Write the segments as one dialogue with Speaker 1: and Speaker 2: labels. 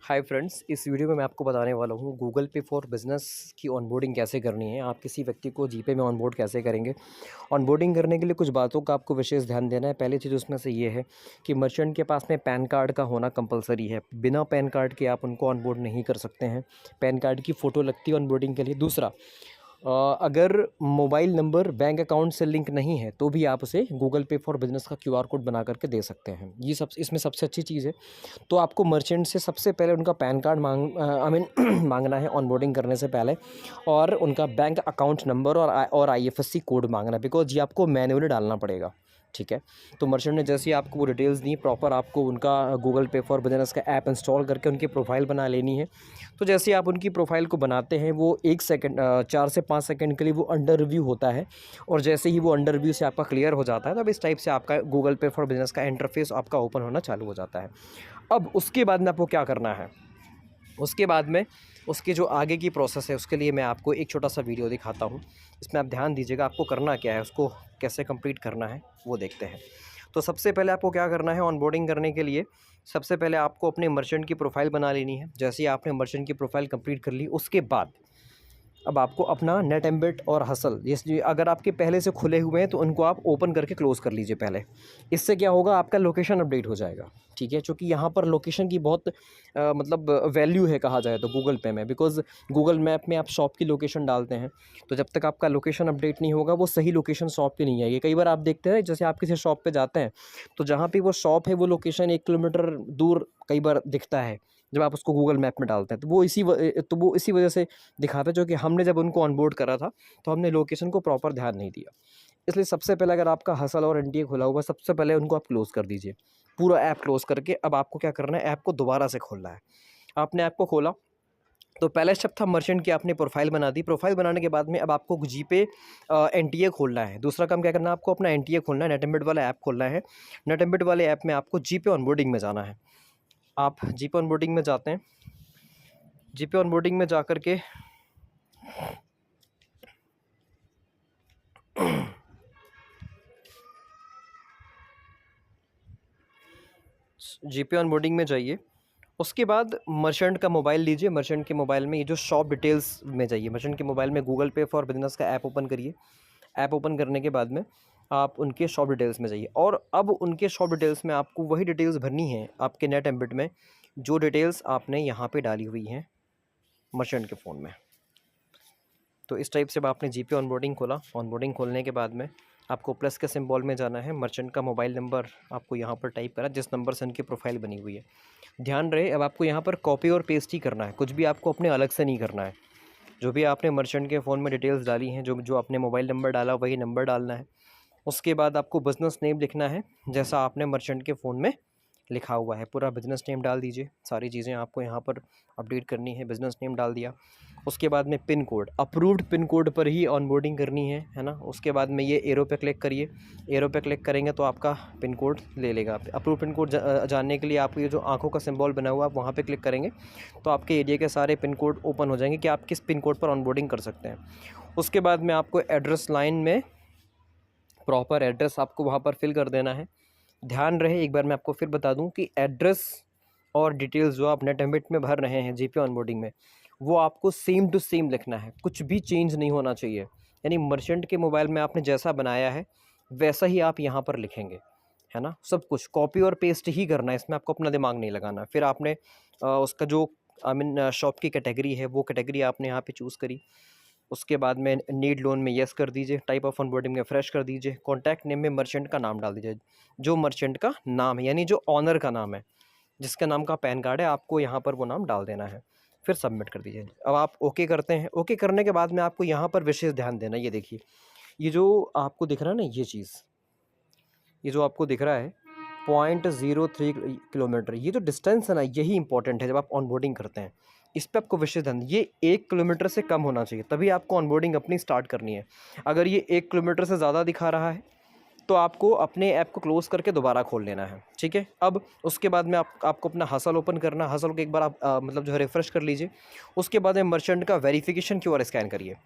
Speaker 1: Hi friends, इस video में मैं आपको बताने वाला हूँ गूगल पे फॉर बिज़नेस की ऑनबोर्डिंग कैसे करनी है। आप किसी व्यक्ति को जीपे में ऑनबोर्ड कैसे करेंगे। ऑनबोर्डिंग करने के लिए कुछ बातों का आपको विशेष ध्यान देना है। पहली चीज़ उसमें से ये है कि मर्चेंट के पास में पैन कार्ड का होना कंपलसरी है। बिना पैन कार्ड के आप उनको ऑनबोर्ड नहीं कर सकते हैं। पैन कार्ड की फ़ोटो लगती है ऑनबोर्डिंग के लिए। दूसरा, अगर मोबाइल नंबर बैंक अकाउंट से लिंक नहीं है तो भी आप उसे गूगल पे फॉर बिज़नेस का क्यूआर कोड बना करके दे सकते हैं। ये सब इसमें सबसे अच्छी चीज़ है। तो आपको मर्चेंट से सबसे पहले उनका पैन कार्ड आई मीन मांगना है ऑनबोर्डिंग करने से पहले, और उनका बैंक अकाउंट नंबर और आईएफएससी कोड मांगना है, बिकॉज ये आपको मैन्युअली डालना पड़ेगा। ठीक है। तो मर्चेंट ने जैसे ही आपको वो डिटेल्स दी, प्रॉपर आपको उनका गूगल पे फॉर बिजनेस का ऐप इंस्टॉल करके उनकी प्रोफाइल बना लेनी है। तो जैसे ही आप उनकी प्रोफाइल को बनाते हैं, वो 1 सेकंड 4 से 5 सेकंड के लिए वो अंडर रिव्यू होता है, और जैसे ही वो अंडर रिव्यू से आपका क्लियर हो जाता है, तब इस टाइप से आपका गूगल पे फॉर बिजनेस का इंटरफेस आपका ओपन होना चालू हो जाता है। अब उसके बाद में आपको क्या करना है, उसके बाद में उसके जो आगे की प्रोसेस है उसके लिए मैं आपको एक छोटा सा वीडियो दिखाता हूँ। इसमें आप ध्यान दीजिएगा, आपको करना क्या है, उसको कैसे कंप्लीट करना है वो देखते हैं। तो सबसे पहले आपको क्या करना है ऑनबोर्डिंग करने के लिए, सबसे पहले आपको अपने मर्चेंट की प्रोफाइल बना लेनी है। जैसे ही आपने मर्चेंट की प्रोफाइल कंप्लीट कर ली, उसके बाद अब आपको अपना नेट एम्बिट और हसल, ये अगर आपके पहले से खुले हुए हैं तो उनको आप ओपन करके क्लोज़ कर लीजिए पहले। इससे क्या होगा, आपका लोकेशन अपडेट हो जाएगा। ठीक है, क्योंकि यहाँ पर लोकेशन की बहुत मतलब वैल्यू है कहा जाए तो गूगल पे में, बिकॉज़ गूगल मैप में आप शॉप की लोकेशन डालते हैं, तो जब तक आपका लोकेशन अपडेट नहीं होगा वो सही लोकेशन शॉप की नहीं आएगी। कई बार आप देखते हैं, जैसे आप किसी शॉप पे जाते हैं तो जहाँ पे वो शॉप है वो लोकेशन 1 किलोमीटर दूर कई बार दिखता है जब आप उसको गूगल मैप में डालते हैं, तो वो इसी वजह से दिखाता है, जो कि हमने जब उनको ऑनबोर्ड करा था तो हमने लोकेशन को प्रॉपर ध्यान नहीं दिया। इसलिए सबसे पहले अगर आपका हसल और एनटीए खुला हुआ है, सबसे पहले उनको आप क्लोज़ कर दीजिए। पूरा ऐप क्लोज़ करके अब आपको क्या करना है, ऐप को दोबारा से खोलना है। आपने ऐप को खोला तो पहला स्टेप था मर्चेंट की, आपने प्रोफाइल बना दी। प्रोफाइल बनाने के बाद में अब आपको जीपे एनटीए खोलना है। दूसरा काम क्या करना है, आपको अपना एनटीए खोलना है, नेट एम्बिट वाला ऐप खोलना है। नेट एम्बिट वाले ऐप में आपको जीपे ऑनबोर्डिंग में जाना है। आप जीपे ऑनबोर्डिंग में जाते हैं। जीपे ऑनबोर्डिंग में जा कर के जीपे ऑनबोर्डिंग में जाइए। उसके बाद मर्चेंट का मोबाइल लीजिए। मर्चेंट के मोबाइल में ये जो शॉप डिटेल्स में जाइए, मर्चेंट के मोबाइल में गूगल पे फॉर बिजनेस का ऐप ओपन करिए। ऐप ओपन करने के बाद में आप उनके शॉप डिटेल्स में जाइए, और अब उनके शॉप डिटेल्स में आपको वही डिटेल्स भरनी है आपके नेट एम्बिट में, जो डिटेल्स आपने यहाँ पे डाली हुई हैं मर्चेंट के फ़ोन में। तो इस टाइप से अब आपने जीपे ऑनबोर्डिंग खोला। ऑनबोर्डिंग खोलने के बाद में आपको प्लस के सिंबल में जाना है। मर्चेंट का मोबाइल नंबर आपको यहाँ पर टाइप करा, जिस नंबर से उनकी प्रोफाइल बनी हुई है। ध्यान रहे, अब आपको यहाँ पर कॉपी और पेस्ट ही करना है, कुछ भी आपको अपने अलग से नहीं करना है। जो भी आपने मर्चेंट के फ़ोन में डिटेल्स डाली हैं, जो जो आपने मोबाइल नंबर डाला वही नंबर डालना है। उसके बाद आपको बिज़नेस नेम लिखना है, जैसा आपने मर्चेंट के फ़ोन में लिखा हुआ है। पूरा बिज़नेस नेम डाल दीजिए। सारी चीज़ें आपको यहाँ पर अपडेट करनी है। बिज़नेस नेम डाल दिया। उसके बाद में pin code, approved pin code पर ही ऑनबोर्डिंग करनी है ना। उसके बाद में ये एरो पे क्लिक करिए। एरो पे क्लिक करेंगे तो आपका पिन कोड ले लेगा। अप्रूव्ड पिन कोड जानने के लिए आपको ये जो आँखों का सिंबल बना हुआ है, आप वहाँ पे क्लिक करेंगे तो आपके एरिया के सारे पिन कोड ओपन हो जाएंगे कि आप किस पिन कोड पर ऑनबोर्डिंग कर सकते हैं। उसके बाद में आपको एड्रेस लाइन में प्रॉपर एड्रेस आपको वहाँ पर फिल कर देना है। ध्यान रहे, एक बार मैं आपको फिर बता दूं कि एड्रेस और डिटेल्स जो आप नेट एम्बिट में भर रहे हैं जीपे ऑनबोर्डिंग में, वो आपको सेम टू सेम लिखना है, कुछ भी चेंज नहीं होना चाहिए। यानी मर्चेंट के मोबाइल में आपने जैसा बनाया है वैसा ही आप यहाँ पर लिखेंगे, है ना। सब कुछ कॉपी और पेस्ट ही करना है, इसमें आपको अपना दिमाग नहीं लगाना। फिर आपने उसका जो आई मीन शॉप की कैटेगरी है, वो कैटेगरी आपने यहाँ पे चूज़ करी। उसके बाद में नीड लोन में येस कर दीजिए। टाइप ऑफ ऑनबोर्डिंग में फ्रेश कर दीजिए। कॉन्टैक्ट नेम में मर्चेंट का नाम डाल दीजिए, जो मर्चेंट का नाम है, यानी जो ऑनर का नाम है, जिसका नाम का पैन कार्ड है, आपको यहाँ पर वो नाम डाल देना है। फिर सबमिट कर दीजिए। अब आप ओके करते हैं। ओके करने के बाद में आपको यहाँ पर विशेष ध्यान देना। ये देखिए, ये जो आपको दिख रहा है ना, ये चीज़, ये जो आपको दिख रहा है 0.03 किलोमीटर, ये जो डिस्टेंस है ना, यही इंपॉर्टेंट है जब आप ऑनबोर्डिंग करते हैं। इस पे आपको विशेष ध्यान, ये 1 किलोमीटर से कम होना चाहिए, तभी आपको ऑनबोर्डिंग अपनी स्टार्ट करनी है। अगर ये 1 किलोमीटर से ज़्यादा दिखा रहा है तो आपको अपने ऐप को क्लोज़ करके दोबारा खोल लेना है। ठीक है। अब उसके बाद में आपको अपना हसल ओपन करना। हसल को एक बार आप मतलब जो है रिफ़्रेश कर लीजिए। उसके बाद में मर्चेंट का वेरिफिकेशन क्यूआर स्कैन करिए।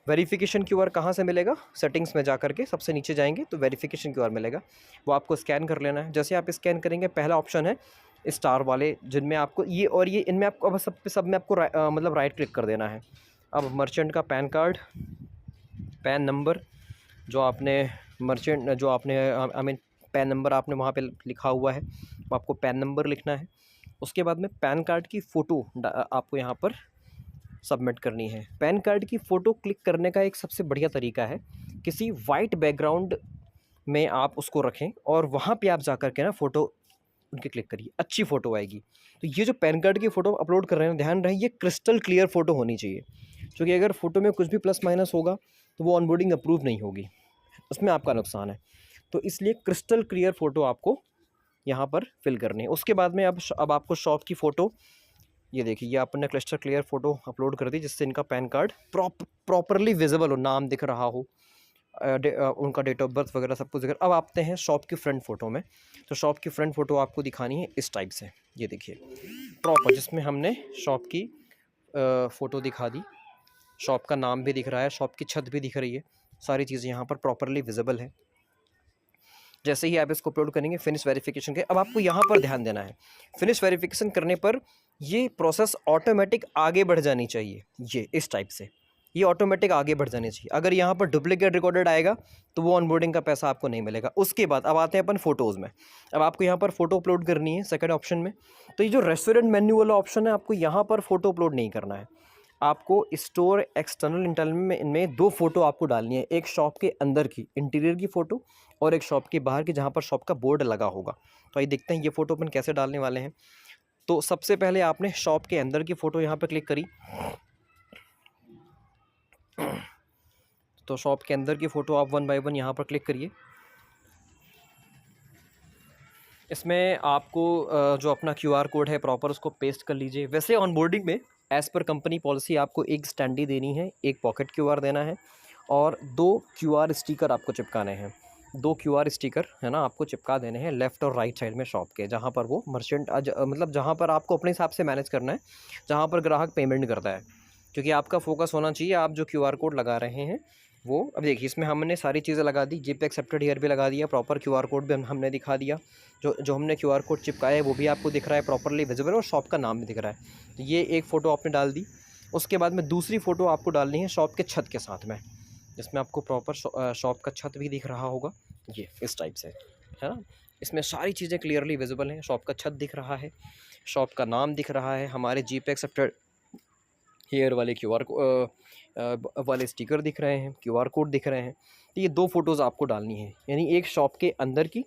Speaker 1: वेरिफिकेशन क्यूआर कहाँ से मिलेगा, सेटिंग्स में जा करके सबसे नीचे जाएंगे तो वेरिफिकेशन क्यूआर मिलेगा, वो आपको स्कैन कर लेना है। जैसे आप स्कैन करेंगे, पहला ऑप्शन है स्टार वाले, जिनमें आपको ये और ये इनमें आपको अब सब में आपको मतलब राइट क्लिक कर देना है। अब मर्चेंट का पैन कार्ड, पैन नंबर जो आपने मर्चेंट जो आपने आई मीन पैन नंबर आपने वहाँ पे लिखा हुआ है, वो आपको पैन नंबर लिखना है। उसके बाद में पैन कार्ड की फ़ोटो आपको यहाँ पर सबमिट करनी है। पैन कार्ड की फ़ोटो क्लिक करने का एक सबसे बढ़िया तरीका है, किसी वाइट बैकग्राउंड में आप उसको रखें और वहाँ पे आप जा कर के ना फ़ोटो उनकी क्लिक करिए, अच्छी फ़ोटो आएगी। तो ये जो पैन कार्ड की फ़ोटो अपलोड कर रहे हैं, ध्यान रहे ये क्रिस्टल क्लियर फ़ोटो होनी चाहिए, क्योंकि अगर फ़ोटो में कुछ भी प्लस माइनस होगा तो वो ऑनबोर्डिंग अप्रूव नहीं होगी, उसमें आपका नुकसान है। तो इसलिए क्रिस्टल क्लियर फ़ोटो आपको यहाँ पर फिल करनी है। उसके बाद में अब आपको शॉप की फ़ोटो, ये देखिए ये आपने क्रिस्टल क्लियर फ़ोटो अपलोड कर दी, जिससे इनका पैन कार्ड प्रॉपरली विजिबल हो, नाम दिख रहा हो, उनका डेट ऑफ बर्थ वगैरह सब कुछ दिख रहा। अब आते हैं शॉप की फ्रंट फ़ोटो में। तो शॉप की फ्रंट फ़ोटो आपको दिखानी है इस टाइप से, ये देखिए प्रॉपर, जिसमें हमने शॉप की फ़ोटो दिखा दी, शॉप का नाम भी दिख रहा है, शॉप की छत भी दिख रही है, सारी चीज़ें यहाँ पर प्रॉपरली विजिबल है। जैसे ही आप इसको अपलोड करेंगे फिनिश वेरिफिकेशन के, अब आपको यहाँ पर ध्यान देना है, फिनिश वेरिफिकेशन करने पर ये प्रोसेस ऑटोमेटिक आगे बढ़ जानी चाहिए, ये इस टाइप से, ये ऑटोमेटिक आगे बढ़ जानी चाहिए। अगर यहाँ पर डुप्लीकेट रिकॉर्डेड आएगा तो वो ऑनबोर्डिंग का पैसा आपको नहीं मिलेगा। उसके बाद अब आते हैं अपन फ़ोटोज़ में। अब आपको यहाँ पर फ़ोटो अपलोड करनी है सेकंड ऑप्शन में। तो ये जो रेस्टोरेंट मेन्यू वाला ऑप्शन है, आपको यहाँ पर फ़ोटो अपलोड नहीं करना है, आपको स्टोर एक्सटर्नल इंटरनल में इनमें दो फ़ोटो आपको डालनी है, एक शॉप के अंदर की इंटीरियर की फ़ोटो और एक शॉप के बाहर की जहाँ पर शॉप का बोर्ड लगा होगा। तो आइए देखते हैं ये फ़ोटो अपन कैसे डालने वाले हैं। तो सबसे पहले आपने शॉप के अंदर की फ़ोटो यहाँ पर क्लिक करी, तो शॉप के अंदर की फ़ोटो आप वन बाय वन यहाँ पर क्लिक करिए। इसमें आपको जो अपना QR कोड है प्रॉपर उसको पेस्ट कर लीजिए। वैसे ऑनबोर्डिंग में एज़ पर कंपनी पॉलिसी आपको एक स्टैंडी देनी है, एक पॉकेट QR देना है और 2 QR स्टिकर आपको चिपकाने हैं। 2 QR स्टिकर है ना, आपको चिपका देने हैं लेफ़्ट और राइट साइड में शॉप के, जहाँ पर वो मर्चेंट मतलब जहाँ पर आपको अपने हिसाब से मैनेज करना है, जहाँ पर ग्राहक पेमेंट करता है। क्योंकि आपका फ़ोकस होना चाहिए, आप जो QR कोड लगा रहे हैं वो, अब देखिए इसमें हमने सारी चीज़ें लगा दी, जीपे एक्सेप्टेड हियर भी लगा दिया, प्रॉपर QR कोड भी हमने दिखा दिया, जो हमने QR कोड चिपकाया है वो भी आपको दिख रहा है प्रॉपरली विजिबल, और शॉप का नाम भी दिख रहा है। तो ये एक फ़ोटो आपने डाल दी। उसके बाद में दूसरी फ़ोटो आपको डालनी है शॉप के छत के साथ में, जिसमें आपको प्रॉपर शॉप का छत भी दिख रहा होगा, ये इस टाइप से, है ना। इसमें सारी चीज़ें क्लियरली विजिबल हैं, शॉप का छत दिख रहा है, शॉप का नाम दिख रहा है, हमारे जीपे एक्सेप्टेड हेयर वाले QR वाले स्टिकर दिख रहे हैं, QR कोड दिख रहे हैं। तो ये 2 फ़ोटोज़ आपको डालनी है, यानी एक शॉप के अंदर की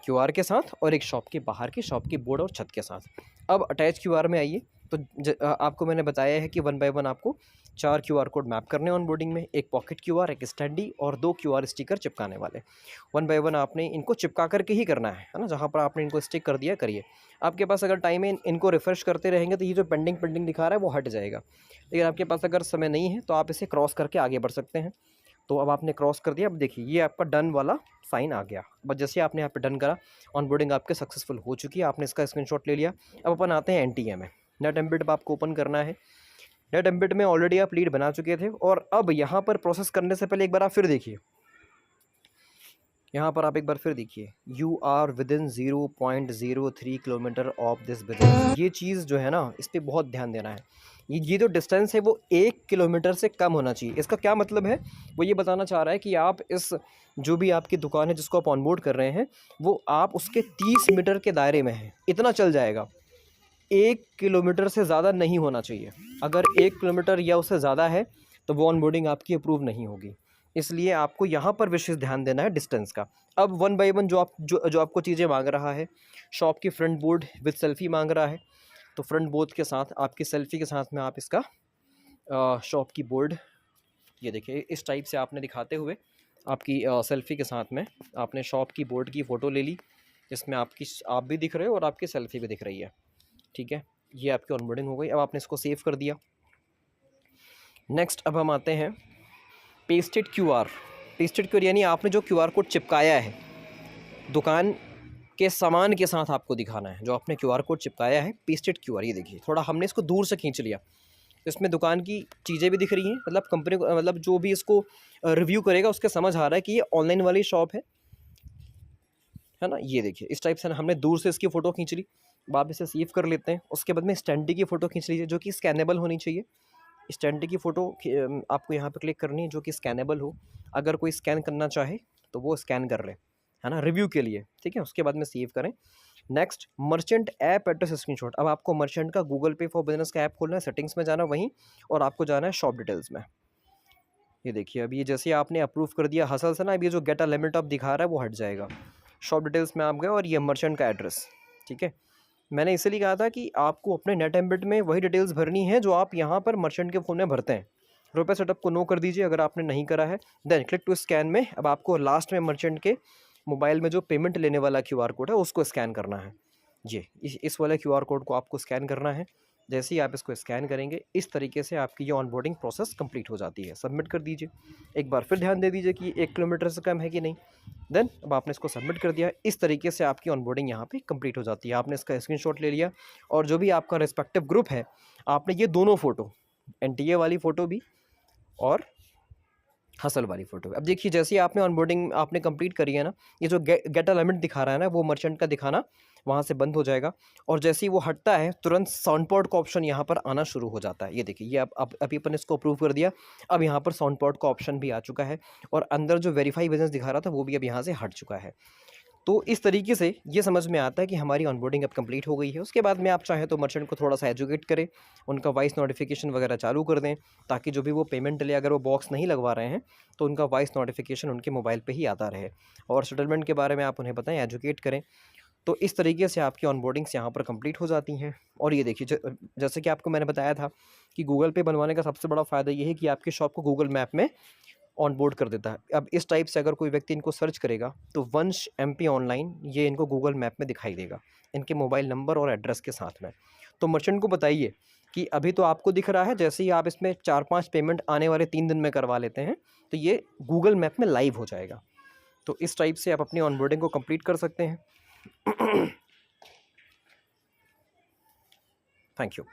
Speaker 1: QR के साथ और एक शॉप के बाहर की, शॉप की बोर्ड और छत के साथ। अब अटैच QR में आइए, तो आपको मैंने बताया है कि वन बाय वन आपको 4 QR कोड मैप करने ऑनबोर्डिंग में, एक पॉकेट QR, एक स्टैंडी और 2 QR स्टिकर चिपकाने वाले। वन बाय वन आपने इनको चिपका करके ही करना है ना, जहाँ पर आपने इनको स्टिक कर दिया करिए। आपके पास अगर टाइम है, इनको रिफ़्रेश करते रहेंगे तो ये जो पेंडिंग दिखा रहा है वो हट जाएगा। लेकिन आपके पास अगर समय नहीं है तो आप इसे क्रॉस करके आगे बढ़ सकते हैं। तो अब आपने क्रॉस कर दिया, अब देखिए ये आपका डन वाला साइन आ गया। बस जैसे आपने यहाँ पे डन करा, ऑनबोर्डिंग आपके सक्सेसफुल हो चुकी है, आपने इसका स्क्रीनशॉट ले लिया। अब अपन आते हैं NTA में, नेट एम्बिट पर आपको ओपन करना है। नेट एम्बिट में ऑलरेडी आप लीड बना चुके थे, और अब यहाँ पर प्रोसेस करने से पहले एक बार आप फिर देखिए, यहाँ पर आप एक बार फिर देखिए, you are within 0.03 kilometre of this business. ये चीज़ जो है ना, इस पर बहुत ध्यान देना है। ये जो डिस्टेंस है वो 1 किलोमीटर से कम होना चाहिए। इसका क्या मतलब है, वो ये बताना चाह रहा है कि आप इस जो भी आपकी दुकान है जिसको आप ऑनबोर्ड कर रहे हैं, वो आप उसके 30 मीटर के दायरे में हैं, इतना चल जाएगा। 1 किलोमीटर से ज़्यादा नहीं होना चाहिए। अगर 1 किलोमीटर या उससे ज़्यादा है तो वो ऑनबोर्डिंग आपकी अप्रूव नहीं होगी। इसलिए आपको यहाँ पर विशेष ध्यान देना है डिस्टेंस का। अब वन बाय वन जो आपको चीज़ें मांग रहा है, शॉप की फ्रंट बोर्ड विद सेल्फ़ी मांग रहा है, तो फ्रंट बोर्ड के साथ आपकी सेल्फ़ी के साथ में आप इसका शॉप की बोर्ड, ये देखिए इस टाइप से आपने दिखाते हुए आपकी सेल्फ़ी के साथ में आपने शॉप की बोर्ड की फ़ोटो ले ली, जिसमें आप भी दिख रहे हो और आपकी सेल्फ़ी भी दिख रही है। ठीक है, ये आपकी ऑनबोर्डिंग हो गई। अब आपने इसको सेव कर दिया। नेक्स्ट अब हम आते हैं पेस्टेड QR। पेस्टेड QR यानी आपने जो QR कोड चिपकाया है दुकान के सामान के साथ आपको दिखाना है, जो आपने QR कोड चिपकाया है पेस्टेड QR। ये देखिए थोड़ा हमने इसको दूर से खींच लिया, इसमें दुकान की चीज़ें भी दिख रही हैं, मतलब कंपनी को, मतलब जो भी इसको रिव्यू करेगा उसके समझ आ रहा है कि ये ऑनलाइन वाली शॉप है, है ना। ये देखिए इस टाइप से ना हमने दूर से इसकी फ़ोटो खींच ली, अब आप इसे सेव कर लेते हैं। उसके बाद में स्टैंडी की फ़ोटो खींच लीजिए जो कि स्कैनेबल होनी चाहिए। स्टैंडी की फ़ोटो आपको यहाँ पे क्लिक करनी है जो कि स्कैनेबल हो। अगर कोई स्कैन करना चाहे तो वो स्कैन कर ले, है ना, रिव्यू के लिए, ठीक है। उसके बाद में सेव करें। Next merchant app address screenshot. अब आपको मर्चेंट का गूगल पे फॉर बिजनेस का ऐप खोलना है, सेटिंग्स में जाना वहीं, और आपको जाना है शॉप डिटेल्स में। ये देखिए अब ये जैसे आपने अप्रूव कर दिया हसल से ना, अब ये जो गेट अ लिमिट ऑफ दिखा रहा है वो हट जाएगा। शॉप डिटेल्स में आप गए और ये मर्चेंट का एड्रेस, ठीक है। मैंने इसलिए कहा था कि आपको अपने नेट एम्बिट में वही डिटेल्स भरनी है जो आप यहाँ पर मर्चेंट के फ़ोन में भरते हैं। रुपए सेटअप को नो कर दीजिए अगर आपने नहीं करा है। देन क्लिक टू स्कैन में अब आपको लास्ट में मर्चेंट के मोबाइल में जो पेमेंट लेने वाला क्यूआर कोड है उसको स्कैन करना है। जी, इस वाले क्यूआर कोड को आपको स्कैन करना है। जैसे ही आप इसको स्कैन करेंगे इस तरीके से आपकी ये ऑनबोर्डिंग प्रोसेस कंप्लीट हो जाती है। सबमिट कर दीजिए। एक बार फिर ध्यान दे दीजिए कि 1 किलोमीटर से कम है कि नहीं। देन अब आपने इसको सबमिट कर दिया। इस तरीके से आपकी ऑनबोर्डिंग यहाँ पे कंप्लीट हो जाती है। आपने इसका स्क्रीनशॉट ले लिया और जो भी आपका रिस्पेक्टिव ग्रुप है, आपने ये दोनों फ़ोटो, एनटीए वाली फ़ोटो भी और हसल वाली फ़ोटो। अब देखिए जैसे ही आपने ऑनबोर्डिंग आपने कंप्लीट करी है ना, ये जो गेट अ लिमिट दिखा रहा है ना, वो मर्चेंट का दिखाना वहाँ से बंद हो जाएगा और जैसे ही वो हटता है तुरंत साउंड पॉड का ऑप्शन यहाँ पर आना शुरू हो जाता है। ये देखिए ये अब अभी अपन इसको अप्रूव कर दिया। अब यहाँ पर साउंड पॉड का ऑप्शन भी आ चुका है और अंदर जो वेरीफाई बिजनेस दिखा रहा था वो भी अब यहाँ से हट चुका है। तो इस तरीके से ये समझ में आता है कि हमारी ऑनबोर्डिंग अब कंप्लीट हो गई है। उसके बाद में आप चाहें तो मर्चेंट को थोड़ा-सा एजुकेट करें, उनका वॉइस नोटिफ़िकेशन वगैरह चालू कर दें, ताकि जो भी वो पेमेंट ले अगर वो बॉक्स नहीं लगवा रहे हैं, तो उनका वॉइस नोटिफ़िकेशन उनके मोबाइल पे ही आता रहे। और सेटलमेंट के बारे में आप उन्हें बताएँ, एजुकेट करें। तो इस तरीके से आपकी ऑनबोर्डिंग्स यहाँ पर कंप्लीट हो जाती हैं। और ये देखिए जैसे कि आपको मैंने बताया था कि गूगल पे बनवाने का सबसे बड़ा फ़ायदा ये है कि आपकी शॉप को गूगल मैप में ऑन बोर्ड कर देता है। अब इस टाइप से अगर कोई व्यक्ति इनको सर्च करेगा तो वंश एमपी ऑनलाइन ये इनको गूगल मैप में दिखाई देगा, इनके मोबाइल नंबर और एड्रेस के साथ में। तो मर्चेंट को बताइए कि अभी तो आपको दिख रहा है, जैसे ही आप इसमें 4-5 पेमेंट आने वाले 3 दिन में करवा लेते हैं तो ये गूगल मैप में लाइव हो जाएगा। तो इस टाइप से आप अपनी ऑनबोर्डिंग को कंप्लीट कर सकते हैं। Thank you.